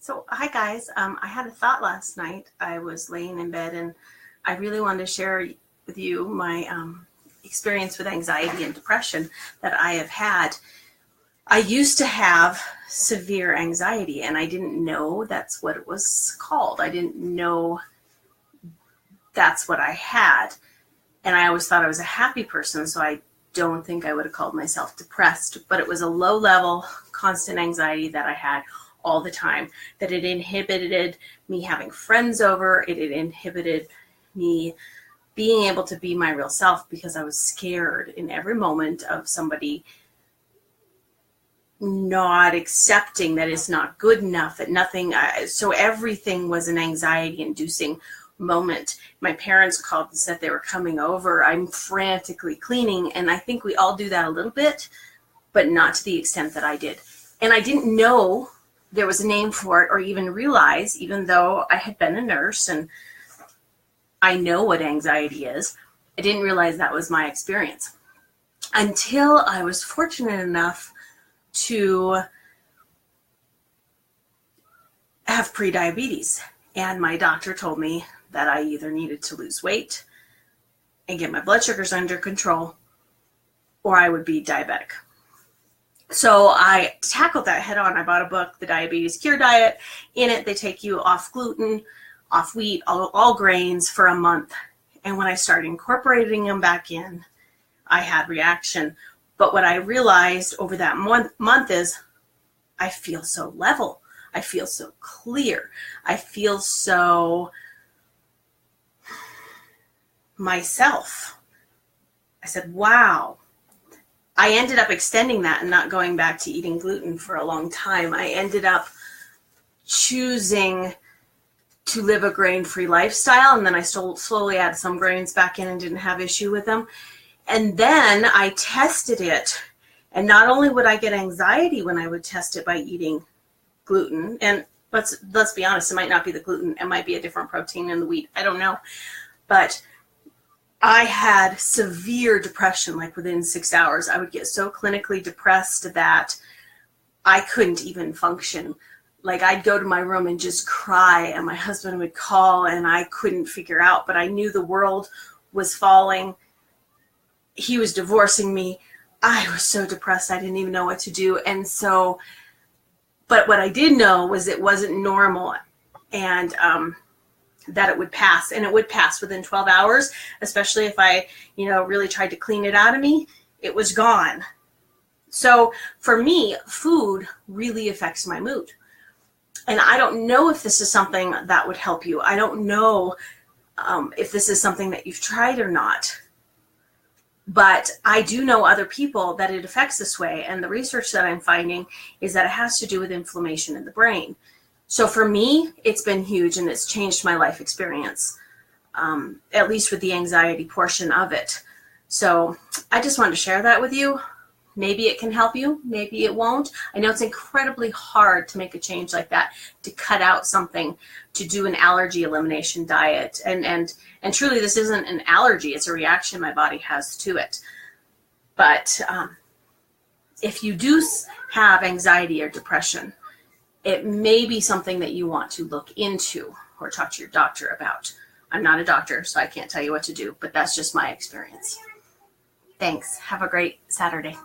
So, hi guys. I had a thought last night. I was laying in bed and I really wanted to share with you my experience with anxiety and depression that I have had. I used to have severe anxiety and I didn't know that's what it was called. I didn't know that's what I had. And I always thought I was a happy person, so I don't think I would have called myself depressed, but it was a low level, constant anxiety that I had all the time, that it inhibited me having friends over. It inhibited me being able to be my real self because I was scared in every moment of somebody not accepting that it's not good enough, that nothing, so everything was an anxiety inducing moment. My parents called and said they were coming over. I'm frantically cleaning, and I think we all do that a little bit, but not to the extent that I did. And I didn't know there was a name for it or even realize, even though I had been a nurse and I know what anxiety is, I didn't realize that was my experience until I was fortunate enough to have prediabetes. And my doctor told me that I either needed to lose weight and get my blood sugars under control or I would be diabetic. So I tackled that head on. I bought a book, The Diabetes Cure Diet. In it, they take you off gluten, off wheat, all grains for a month. And when I started incorporating them back in, I had reaction. But what I realized over that month is I feel so level. I feel so clear. I feel so myself. I said, wow. I ended up extending that and not going back to eating gluten for a long time. I ended up choosing to live a grain-free lifestyle, and then I slowly added some grains back in and didn't have issue with them. And then I tested it, and not only would I get anxiety when I would test it by eating gluten, and let's be honest, it might not be the gluten, it might be a different protein in the wheat, I don't know, but I had severe depression. Like within 6 hours, I would get so clinically depressed that I couldn't even function. Like I'd go to my room and just cry, and my husband would call and I couldn't figure out, but I knew the world was falling. He was divorcing me. I was so depressed, I didn't even know what to do. And so, but what I did know was it wasn't normal, and that it would pass, and it would pass within 12 hours, especially if I, really tried to clean it out of me, it was gone. So for me, food really affects my mood. And I don't know if this is something that would help you. I don't know if this is something that you've tried or not. But I do know other people that it affects this way. And the research that I'm finding is that it has to do with inflammation in the brain. So for me, it's been huge, and it's changed my life experience, at least with the anxiety portion of it. So I just wanted to share that with you. Maybe it can help you, maybe it won't. I know it's incredibly hard to make a change like that, to cut out something, to do an allergy elimination diet. And truly, this isn't an allergy, it's a reaction my body has to it. But if you do have anxiety or depression, it may be something that you want to look into or talk to your doctor about. I'm not a doctor, so I can't tell you what to do, but that's just my experience. Thanks. Have a great Saturday.